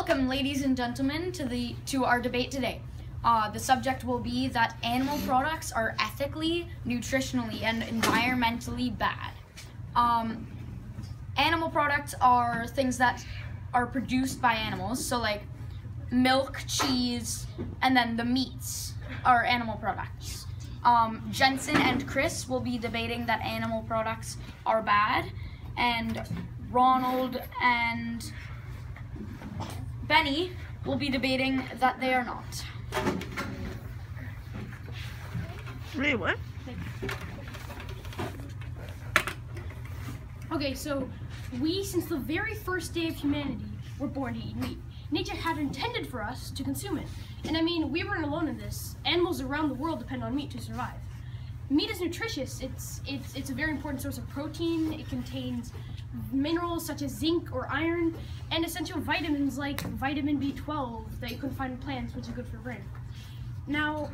Welcome, ladies and gentlemen, to our debate today. The subject will be that animal products are ethically, nutritionally, and environmentally bad. Animal products are things that are produced by animals, so like milk, cheese, and then the meats are animal products. Jenson and Chris will be debating that animal products are bad, and Ronald and Benny will be debating that they are not. Wait, what? Okay, so we, since the very first day of humanity, were born to eat meat. Nature had intended for us to consume it. And I mean, we weren't alone in this. Animals around the world depend on meat to survive. Meat is nutritious. It's a very important source of protein. It contains minerals such as zinc or iron, and essential vitamins like vitamin B12 that you couldn't find in plants, which is good for your brain. Now,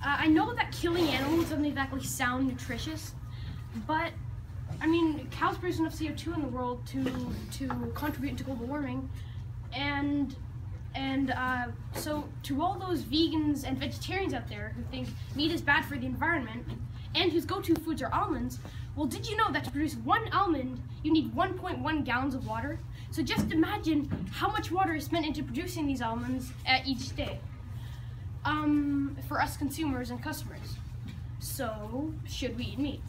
I know that killing animals doesn't exactly sound nutritious, but I mean, cows produce enough CO2 in the world to contribute to global warming, and so to all those vegans and vegetarians out there who think meat is bad for the environment and whose go-to foods are almonds, well, did you know that to produce one almond, you need 1.1 gallons of water? So just imagine how much water is spent into producing these almonds each day for us consumers and customers. So, should we eat meat?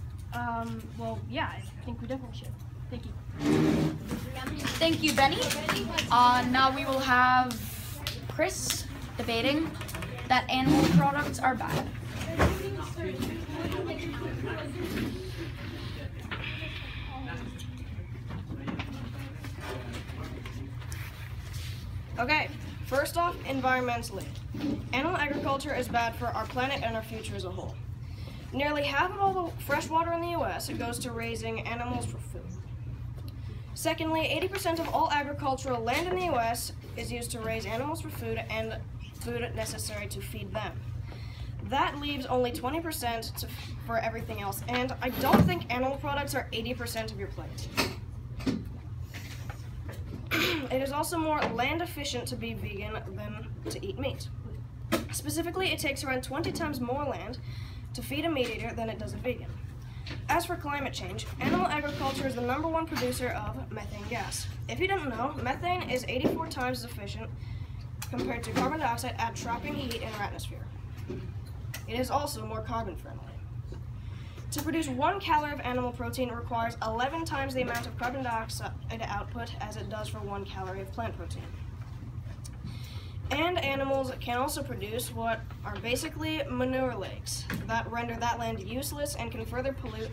Well, yeah, I think we definitely should. Thank you. Thank you, Benny. Now we will have Chris debating that animal products are bad. Okay, first off, environmentally. Animal agriculture is bad for our planet and our future as a whole. Nearly half of all the fresh water in the US goes to raising animals for food. Secondly, 80% of all agricultural land in the US is used to raise animals for food and food necessary to feed them. That leaves only 20% for everything else, and I don't think animal products are 80% of your plate. It is also more land efficient to be vegan than to eat meat. Specifically, it takes around 20 times more land to feed a meat eater than it does a vegan. As for climate change, animal agriculture is the #1 producer of methane gas. If you didn't know, methane is 84 times as efficient compared to carbon dioxide at trapping heat in our atmosphere. It is also more carbon friendly. To produce 1 calorie of animal protein requires 11 times the amount of carbon dioxide output as it does for 1 calorie of plant protein. And animals can also produce what are basically manure lakes that render that land useless and can further pollute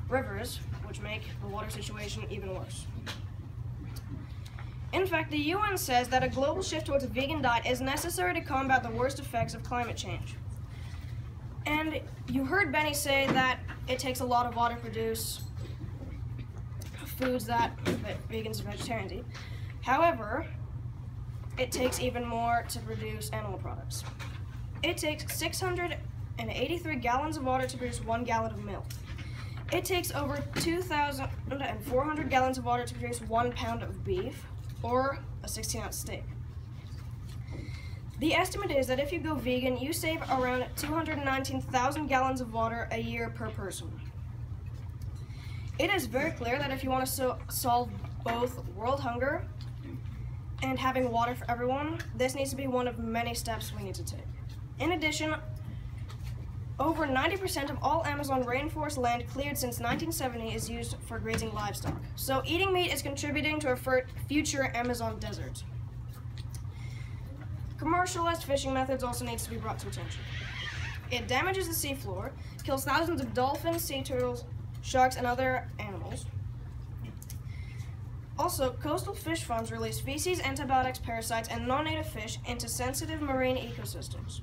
rivers, which make the water situation even worse. In fact, the UN says that a global shift towards a vegan diet is necessary to combat the worst effects of climate change. And you heard Benny say that it takes a lot of water to produce foods that vegans and vegetarians eat. However, it takes even more to produce animal products. It takes 683 gallons of water to produce 1 gallon of milk. It takes over 2,400 gallons of water to produce 1 pound of beef or a 16-ounce steak. The estimate is that if you go vegan, you save around 219,000 gallons of water a year per person. It is very clear that if you want to solve both world hunger and having water for everyone, this needs to be one of many steps we need to take. In addition, over 90% of all Amazon rainforest land cleared since 1970 is used for grazing livestock. So eating meat is contributing to a future Amazon desert. Commercialized fishing methods also needs to be brought to attention. It damages the seafloor, kills thousands of dolphins, sea turtles, sharks, and other animals. Also, coastal fish farms release feces, antibiotics, parasites, and non-native fish into sensitive marine ecosystems.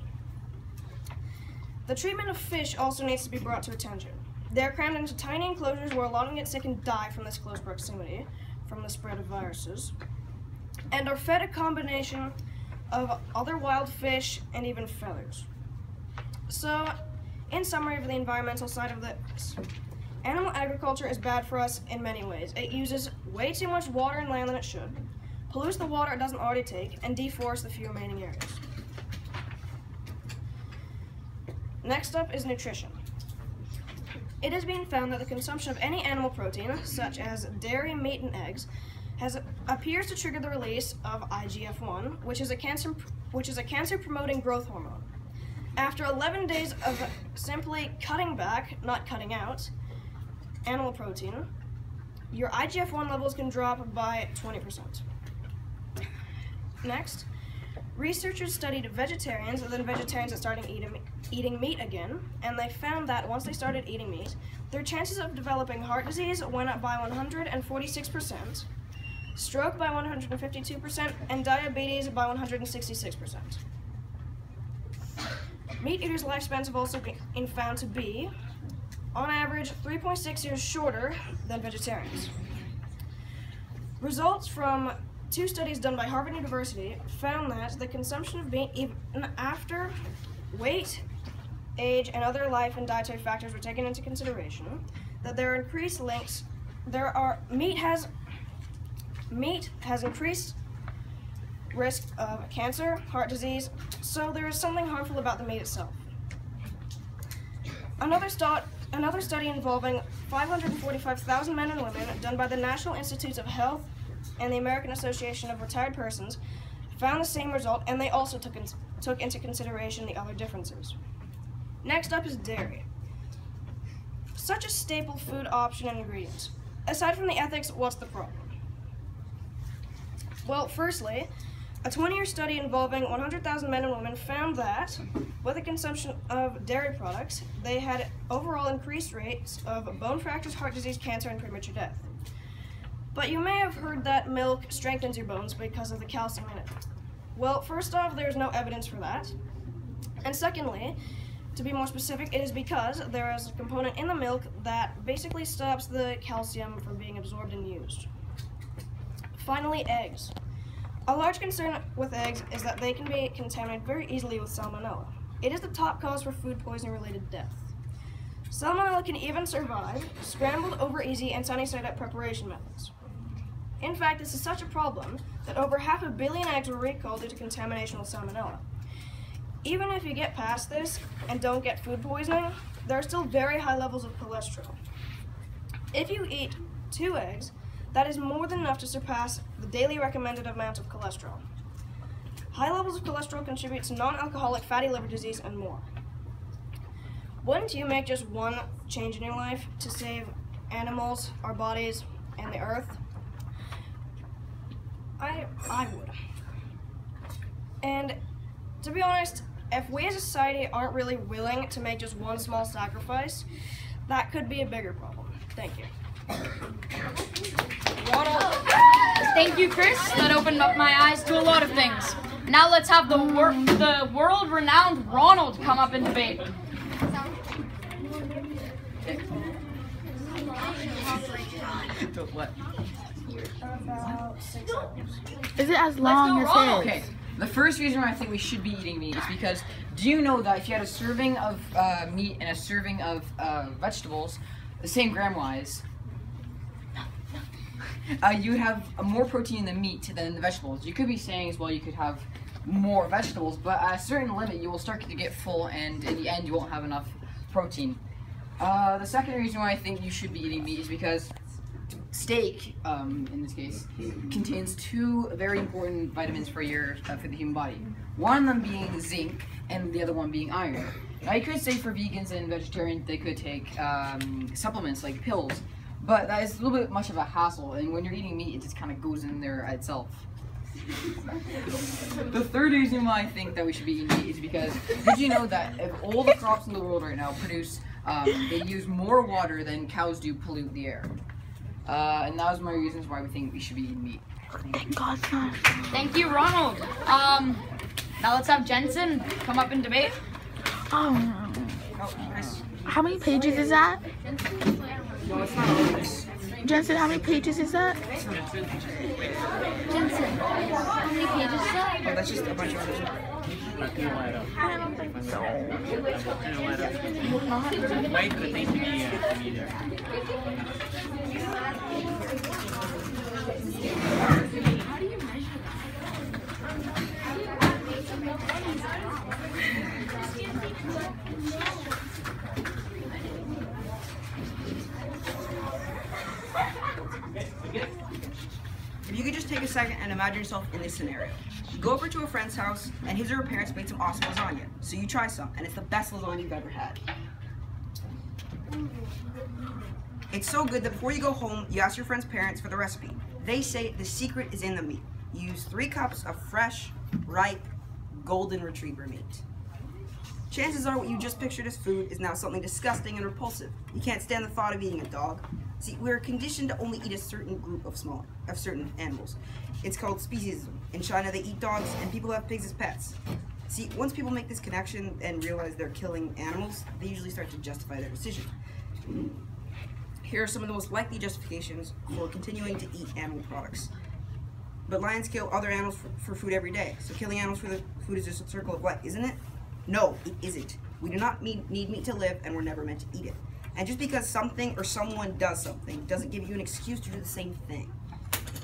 The treatment of fish also needs to be brought to attention. They are crammed into tiny enclosures where a lot of them get sick and die from this close proximity, from the spread of viruses, and are fed a combination of other wild fish and even feathers. So, in summary of the environmental side of this, animal agriculture is bad for us in many ways. It uses way too much water and land than it should, pollutes the water it doesn't already take, and deforests the few remaining areas. Next up is nutrition. It has been found that the consumption of any animal protein, such as dairy, meat, and eggs, appears to trigger the release of IGF-1, which is a cancer-promoting growth hormone. After 11 days of simply cutting back, not cutting out, animal protein, your IGF-1 levels can drop by 20%. Next, researchers studied vegetarians and then vegetarians that started eating meat again, and they found that once they started eating meat, their chances of developing heart disease went up by 146%, stroke by 152%, and diabetes by 166%. Meat eaters' lifespans have also been found to be, on average, 3.6 years shorter than vegetarians. Results from 2 studies done by Harvard University found that the consumption of meat, even after weight, age, and other life and dietary factors were taken into consideration, that there are increased links. Meat has increased risk of cancer, heart disease, so there is something harmful about the meat itself. Another study involving 545,000 men and women done by the National Institutes of Health and the American Association of Retired Persons found the same result, and they also took into consideration the other differences. Next up is dairy. Such a staple food option and ingredient. Aside from the ethics, what's the problem? Well, firstly, a 20-year study involving 100,000 men and women found that, with the consumption of dairy products, they had overall increased rates of bone fractures, heart disease, cancer, and premature death. But you may have heard that milk strengthens your bones because of the calcium in it. Well, first off, there's no evidence for that. And secondly, to be more specific, it is because there is a component in the milk that basically stops the calcium from being absorbed and used. Finally, eggs. A large concern with eggs is that they can be contaminated very easily with salmonella. It is the top cause for food poisoning-related death. Salmonella can even survive scrambled, over easy, and sunny-side-up preparation methods. In fact, this is such a problem that over 500 million eggs were recalled due to contamination with salmonella. Even if you get past this and don't get food poisoning, there are still very high levels of cholesterol. If you eat 2 eggs, that is more than enough to surpass the daily recommended amount of cholesterol. High levels of cholesterol contribute to non-alcoholic fatty liver disease and more. Wouldn't you make just one change in your life to save animals, our bodies, and the earth? I would. And to be honest, if we as a society aren't really willing to make just one small sacrifice, that could be a bigger problem. Thank you. Thank you, Chris. That opened up my eyes to a lot of things. Now let's have the world-renowned Ronald come up and debate. Is it as long as it? Okay. The first reason why I think we should be eating meat is because, do you know that if you had a serving of meat and a serving of vegetables, the same gram-wise, you would have more protein in the meat than the vegetables. You could be saying as well you could have more vegetables, but at a certain limit you will start to get full, and in the end you won't have enough protein. The second reason why I think you should be eating meat is because steak, in this case, contains 2 very important vitamins for the human body. One of them being zinc, and the other one being iron. Now you could say for vegans and vegetarians they could take supplements like pills, but that is a little bit much of a hassle, and when you're eating meat it just kind of goes in there itself. The third reason why I think that we should be eating meat is because, did you know that if all the crops in the world right now produce, they use more water than cows do pollute the air? And that was my reasons why we think we should be eating meat. Thank God. Thank you, Ronald. Now let's have Jenson come up and debate. Oh no. How many pages is that? No, it's not all this. Jenson, how many pages is that? Jenson, how many pages is that? Oh, that's just a bunch of others. I don't think so. Wait for the thing to be there. How do you measure? If you could just take a second and imagine yourself in this scenario. You go over to a friend's house, and his or her parents made some awesome lasagna. So you try some, and it's the best lasagna you've ever had. It's so good that before you go home, you ask your friend's parents for the recipe. They say the secret is in the meat. You use 3 cups of fresh, ripe, golden retriever meat. Chances are what you just pictured as food is now something disgusting and repulsive. You can't stand the thought of eating a dog. See, we're conditioned to only eat a certain group of certain animals. It's called speciesism. In China, they eat dogs, and people have pigs as pets. See, once people make this connection and realize they're killing animals, they usually start to justify their decision. Here are some of the most likely justifications for continuing to eat animal products. But lions kill other animals for food every day, so killing animals for the food is just a circle of life, isn't it? No, it isn't. We do not need meat to live, and we're never meant to eat it. And just because something or someone does something doesn't give you an excuse to do the same thing.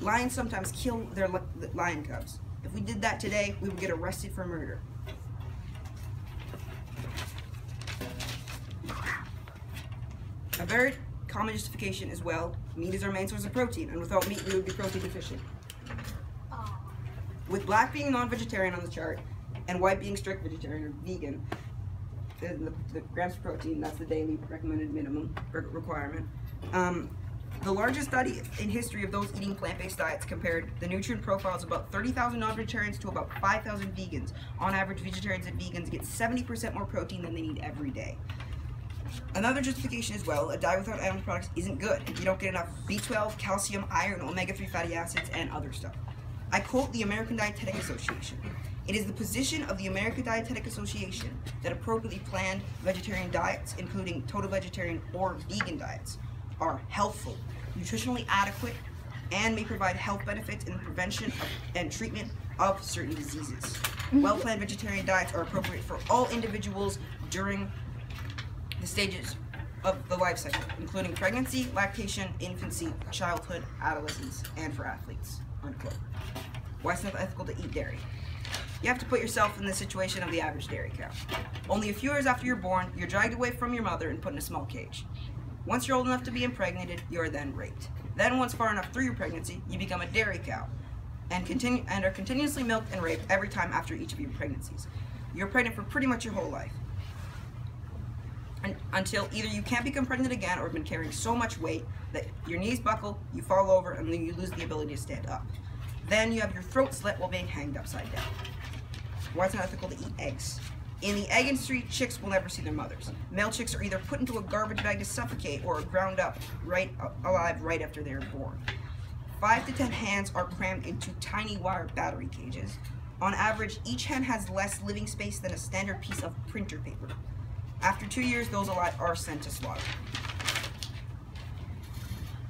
Lions sometimes kill their lion cubs. If we did that today, we would get arrested for murder. A very common justification as well, meat is our main source of protein, and without meat we would be protein deficient. With black being non-vegetarian on the chart, and white being strict vegetarian or vegan, the grams of protein, that's the daily recommended minimum requirement. The largest study in history of those eating plant-based diets compared the nutrient profiles of about 30,000 non-vegetarians to about 5,000 vegans. On average, vegetarians and vegans get 70% more protein than they need every day. Another justification as well, a diet without animal products isn't good. You don't get enough B12, calcium, iron, omega-3 fatty acids, and other stuff. I quote the American Dietetic Association. It is the position of the American Dietetic Association that appropriately planned vegetarian diets, including total vegetarian or vegan diets, are healthful, nutritionally adequate, and may provide health benefits in the prevention and treatment of certain diseases. Well-planned vegetarian diets are appropriate for all individuals during the stages of the life cycle, including pregnancy, lactation, infancy, childhood, adolescence, and for athletes. Unquote. Why it's not ethical to eat dairy? You have to put yourself in the situation of the average dairy cow. Only a few years after you're born, you're dragged away from your mother and put in a small cage. Once you're old enough to be impregnated, you are then raped. Then once far enough through your pregnancy, you become a dairy cow and are continuously milked and raped every time after each of your pregnancies. You're pregnant for pretty much your whole life. Until either you can't become pregnant again or have been carrying so much weight that your knees buckle, you fall over, and then you lose the ability to stand up. Then you have your throat slit while being hanged upside down. Why it's not ethical to eat eggs? In the egg industry, chicks will never see their mothers. Male chicks are either put into a garbage bag to suffocate or ground up alive right after they are born. 5 to 10 hens are crammed into tiny wire battery cages. On average, each hen has less living space than a standard piece of printer paper. After 2 years, those alive are sent to slaughter.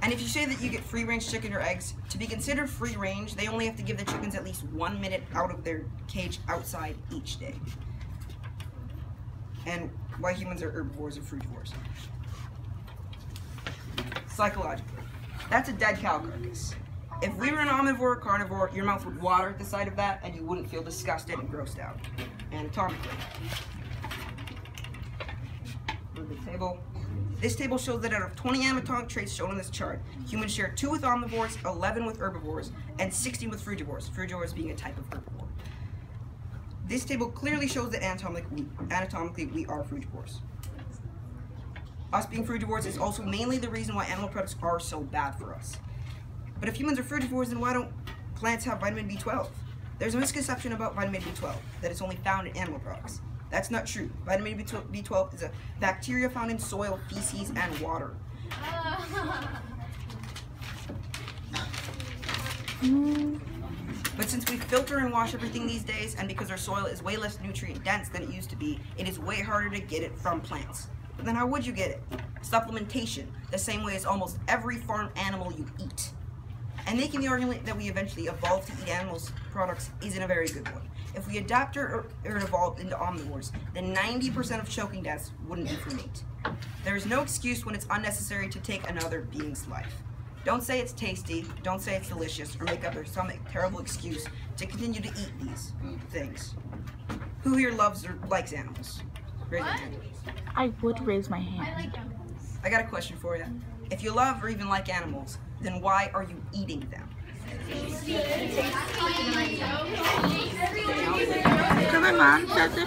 And if you say that you get free-range chicken or eggs, to be considered free-range, they only have to give the chickens at least 1 minute out of their cage outside each day. And why humans are herbivores or frugivores. Psychologically, that's a dead cow carcass. If we were an omnivore or carnivore, your mouth would water at the sight of that and you wouldn't feel disgusted and grossed out. Anatomically. Table. This table shows that out of 20 anatomic traits shown on this chart, humans share 2 with omnivores, 11 with herbivores, and 16 with frugivores, frugivores being a type of herbivore. This table clearly shows that anatomically we are frugivores. Us being frugivores is also mainly the reason why animal products are so bad for us. But if humans are frugivores, then why don't plants have vitamin B12? There's a misconception about vitamin B12, that it's only found in animal products. That's not true. Vitamin B12 is a bacteria found in soil, feces, and water. But since we filter and wash everything these days, and because our soil is way less nutrient dense than it used to be, it is way harder to get it from plants. But then how would you get it? Supplementation, the same way as almost every farm animal you eat. And making the argument that we eventually evolved to eat animals' products isn't a very good one. If we adapt or evolved into omnivores, then 90% of choking deaths wouldn't be from meat. There is no excuse when it's unnecessary to take another being's life. Don't say it's tasty, don't say it's delicious, or make up some terrible excuse to continue to eat these things. Who here loves or likes animals? Raise your hand. I would raise my hand. I got a question for you. If you love or even like animals, then why are you eating them? So my mom said this